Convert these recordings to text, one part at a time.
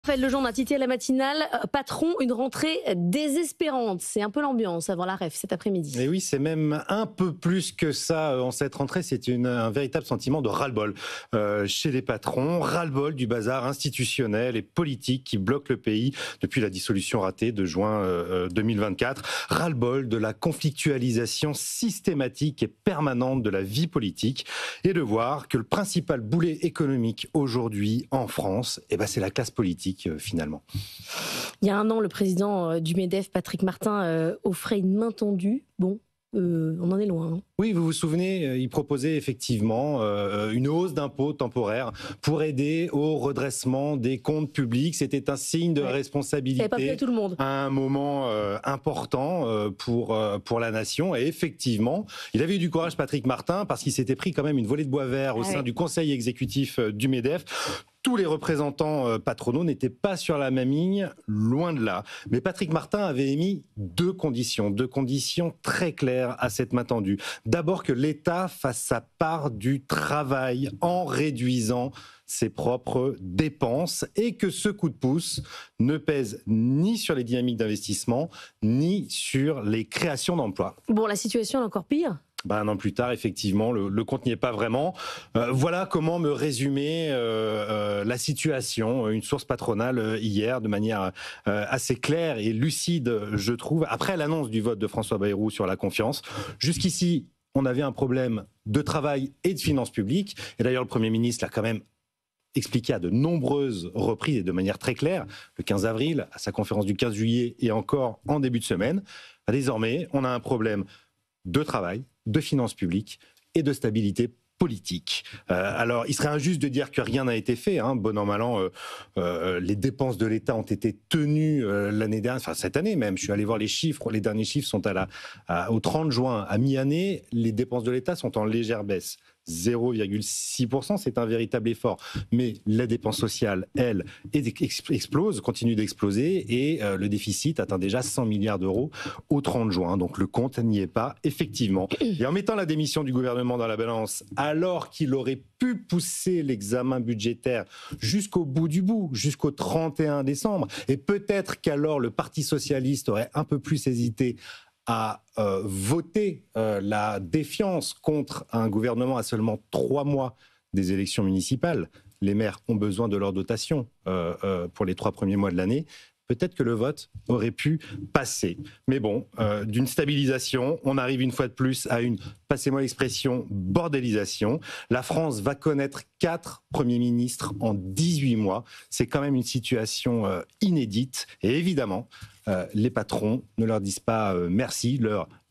Raphaël Lejeune a titillé à la matinale, patron, une rentrée désespérante. C'est un peu l'ambiance avant la ref cet après-midi. Et oui, c'est même un peu plus que ça en cette rentrée. C'est un véritable sentiment de ras-le-bol chez les patrons. Ras-le-bol du bazar institutionnel et politique qui bloque le pays depuis la dissolution ratée de juin 2024. Ras-le-bol de la conflictualisation systématique et permanente de la vie politique. Et de voir que le principal boulet économique aujourd'hui en France, c'est la classe politique finalement. Il y a un an, le président du MEDEF, Patrick Martin, offrait une main tendue. Bon, on en est loin. Hein. Oui, vous vous souvenez, il proposait effectivement une hausse d'impôts temporaire pour aider au redressement des comptes publics. C'était un signe de responsabilité pas pris à tout le monde. À un moment important pour la nation. Et effectivement, il avait eu du courage, Patrick Martin, parce qu'il s'était pris quand même une volée de bois vert au sein du conseil exécutif du MEDEF. Tous les représentants patronaux n'étaient pas sur la même ligne, loin de là. Mais Patrick Martin avait émis deux conditions très claires à cette main tendue. D'abord, que l'État fasse sa part du travail en réduisant ses propres dépenses et que ce coup de pouce ne pèse ni sur les dynamiques d'investissement, ni sur les créations d'emplois. Bon, la situation est encore pire. Un an plus tard, effectivement, le compte n'y est pas vraiment. Voilà comment me résumer la situation. Une source patronale hier, de manière assez claire et lucide, je trouve, après l'annonce du vote de François Bayrou sur la confiance. Jusqu'ici, on avait un problème de travail et de finances publiques. Et d'ailleurs, le Premier ministre l'a quand même expliqué à de nombreuses reprises et de manière très claire, le 15 avril, à sa conférence du 15 juillet et encore en début de semaine. Désormais, on a un problème de travail, de finances publiques et de stabilité politique. Alors, il serait injuste de dire que rien n'a été fait. Bon an, mal an, les dépenses de l'État ont été tenues l'année dernière, enfin cette année même. Je suis allé voir les chiffres. Les derniers chiffres sont au 30 juin. À mi-année, les dépenses de l'État sont en légère baisse. 0,6%, c'est un véritable effort. Mais la dépense sociale, elle, explose, continue d'exploser et le déficit atteint déjà 100 milliards d'euros au 30 juin. Donc le compte n'y est pas, effectivement. Et en mettant la démission du gouvernement dans la balance, alors qu'il aurait pu pousser l'examen budgétaire jusqu'au bout du bout, jusqu'au 31 décembre, et peut-être qu'alors le Parti socialiste aurait un peu plus hésité à voter la défiance contre un gouvernement à seulement 3 mois des élections municipales. Les maires ont besoin de leur dotation pour les 3 premiers mois de l'année. Peut-être que le vote aurait pu passer. Mais bon, d'une stabilisation, on arrive une fois de plus à une, passez-moi l'expression, bordélisation. La France va connaître 4 premiers ministres en 18 mois. C'est quand même une situation inédite. Et évidemment, les patrons ne leur disent pas merci.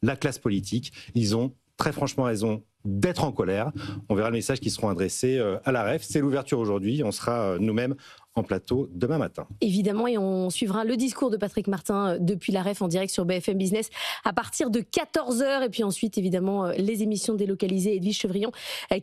La classe politique, ils ont très franchement raison d'être en colère. On verra le message qui seront adressés à la REF. C'est l'ouverture aujourd'hui. On sera nous-mêmes en plateau demain matin. Évidemment, et on suivra le discours de Patrick Martin depuis la REF en direct sur BFM Business à partir de 14h. Et puis ensuite, évidemment, les émissions délocalisées. Edwige Chevrillon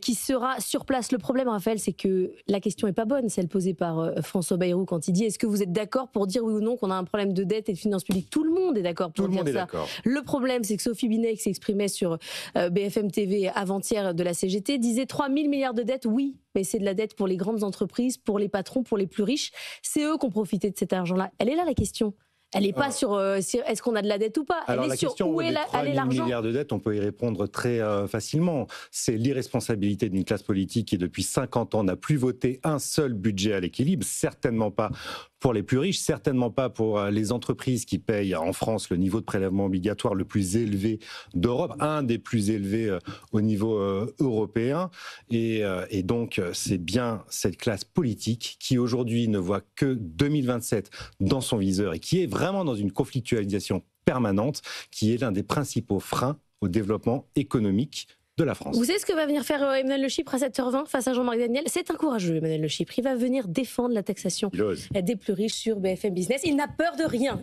qui sera sur place. Le problème, Raphaël, c'est que la question n'est pas bonne, celle posée par François Bayrou quand il dit est-ce que vous êtes d'accord pour dire oui ou non qu'on a un problème de dette et de finances publiques? Tout le monde est d'accord pour dire ça. Le problème, c'est que Sophie Binet, qui s'exprimait sur BFM TV avant-hier de la CGT, disait 3 000 milliards de dettes, oui. Mais c'est de la dette pour les grandes entreprises, pour les patrons, pour les plus riches. C'est eux qui ont profité de cet argent-là. Elle est là la question. Elle n'est pas sur est-ce qu'on a de la dette ou pas. Alors elle est la sur question où est l'argent. 3 000 milliards de dettes, on peut y répondre très facilement. C'est l'irresponsabilité d'une classe politique qui, depuis 50 ans, n'a plus voté un seul budget à l'équilibre. Certainement pas pour les plus riches, certainement pas pour les entreprises qui payent en France le niveau de prélèvement obligatoire le plus élevé d'Europe, un des plus élevés au niveau européen. Et donc, c'est bien cette classe politique qui, aujourd'hui, ne voit que 2027 dans son viseur et qui est vraiment dans une conflictualisation permanente, qui est l'un des principaux freins au développement économique de la France. Vous savez ce que va venir faire Emmanuel Le Chypre à 7h20 face à Jean-Marie Daniel? C'est un courageux, Emmanuel Le Chypre. Il va venir défendre la taxation des plus riches sur BFM Business. Il n'a peur de rien.